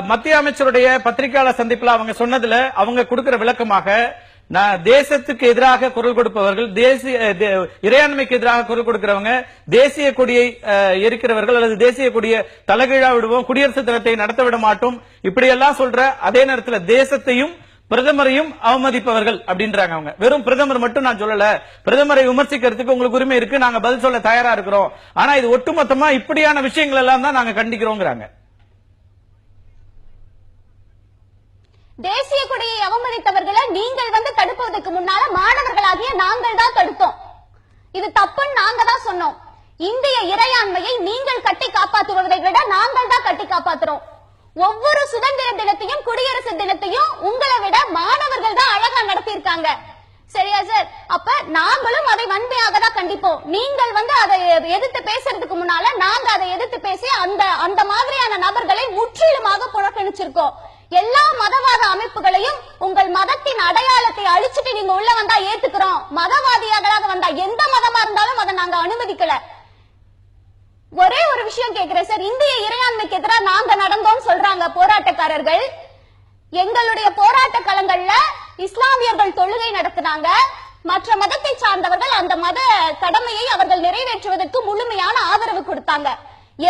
மத்திய அமைச்சருடைய பத்திரிகையாளர் சந்திப்புல அவங்க சொன்னதுல அவங்க கொடுக்கிற விளக்கமாக, நான் தேசத்துக்கு எதிராக குரல் கொடுப்பவர்கள், தேசிய இறையாண்மைக்கு எதிராக குரல் கொடுக்கிறவங்க, தேசிய கொடியை எரிக்கிறவர்கள் அல்லது தேசிய கொடியை தலைகீழா விடுவோம், குடியரசு தினத்தை நடத்த விட மாட்டோம், இப்படியெல்லாம் சொல்ற அதே நேரத்தில் தேசத்தையும் பிரதமரையும் அவமதிப்பவர்கள் அப்படின்றாங்க. அவங்க வெறும் பிரதமர் மட்டும் நான் சொல்லல, பிரதமரை விமர்சிக்கிறதுக்கு உங்களுக்கு உரிமை இருக்கு, நாங்க பதில் சொல்ல தயாரா இருக்கிறோம், ஆனா இது ஒட்டுமொத்தமா இப்படியான விஷயங்கள் எல்லாம் தான் நாங்க கண்டிக்கிறோங்கிறாங்க. தேசிய கொடியை அவமதித்தவர்களை நீங்கள் தடுப்பதற்கு முன்னால மாணவர்களாகிய நாங்கள் தான் தடுத்தோம். இது தப்புன்னு நாங்க தான் சொன்னோம். இந்திய இறையாண்மையை நீங்கள் கட்டி காப்பாற்றுவதை விட நாங்கள் தான் கட்டி காப்பாற்றுறோம். ஒவ்வொரு சுதந்திர தினத்தையும் குடியரசு தினத்தையும் உங்களை விட மாணவர்கள் தான் அழகா நடத்தியிருக்காங்க. சரியா சார்? அப்ப நாங்களும் அதை வன்மையாக தான் கண்டிப்போம். நீங்கள் அதை எதிர்த்து பேசுறதுக்கு முன்னால நாங்க அதை எதிர்த்து பேசி அந்த மாதிரியான நபர்களை முற்றிலுமாக புறக்கணிச்சிருக்கோம். எல்லா மதவாத அமைப்புகளையும் உங்கள் மதத்தின் அடையாளத்தை அழிச்சிட்டு நீங்க உள்ள வந்தா ஏத்துக்கிறோம், மதவாதியாக வந்தா எந்த மதமா இருந்தாலும் அதை நாங்க அனுமதிக்கல. ஒரே ஒரு விஷயம் கேட்கிறேன் சார், இந்திய இறையாண்மைக்கு எதிராக நாங்க நடந்தோம் சொல்றாங்க போராட்டக்காரர்கள். எங்களுடைய போராட்ட களங்கள்ல இஸ்லாமியர்கள் தொழுகை நடத்தினாங்க, மற்ற மதத்தை சார்ந்தவர்கள் அந்த மத கடமையை அவர்கள் நிறைவேற்றுவதற்கு முழுமையான ஆதரவு கொடுத்தாங்க.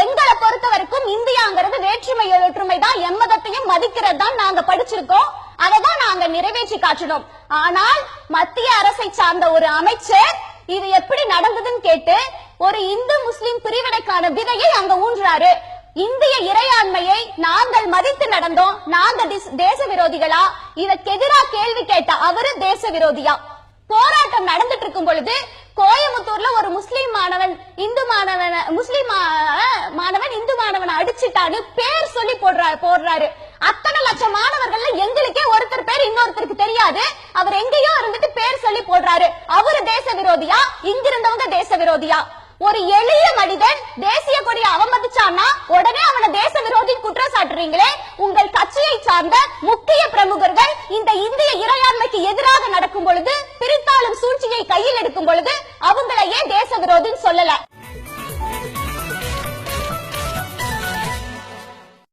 எங்களை பொறுத்த வரைக்கும் இந்தியாங்கிறது வேற்றுமை ஒற்றுமை தான், எம்மதத்தையும் மதிக்கிறது தான் நாங்க படிச்சிருக்கோம், அதைதான் நாங்க நிறைவேற்றி காட்டணும். ஆனால் மத்திய அரசை சார்ந்த ஒரு அமைச்சர் இது எப்படி நடந்ததுன்னு கேட்டு ஒரு இந்து முஸ்லிம் பிரிவினைக்கான விதையை அங்க ஊன்றாரு. இந்திய இறையாண்மையை நாங்கள் மதித்து நடந்தோம், நாங்க தேச விரோதிகளா? இதற்கு எதிராக கேள்வி கேட்ட அவரு தேச விரோதியா? போராட்டம் நடந்துட்டு இருக்கும் பொழுது கோயம்புத்தூர்ல ஒரு முஸ்லிம் மாணவன் இந்து மாணவனை அடிச்சுட்டான்னு பேர் சொல்லி போடுறாரு. அத்தனை லட்சம் மாணவர்கள்ல எங்களுக்கே ஒருத்தர் பேர் இன்னொருத்தருக்கு தெரியாது, அவர் எங்கேயோ இருந்துட்டு பேர் சொல்லி போடுறாரு. அவரு தேச விரோதியா? இங்கிருந்தவங்க தேச விரோதியா? ஒரு எளிய மனிதன் தேசிய கொடியை அவமதிச்சான்னா உடனே அவனை தேச விரோதி குற்றம் சாட்டுறீங்களே. உங்கள் கட்சியை சார்ந்த முக்கிய பிரமுகர்கள் இந்த இந்திய இறையாண்மைக்கு எதிராக நடக்கும் பொழுது, பிரித்தாளும் சூழ்ச்சியை கையில் எடுக்கும் பொழுது அவங்களையே தேச விரோதின்னு சொல்லல.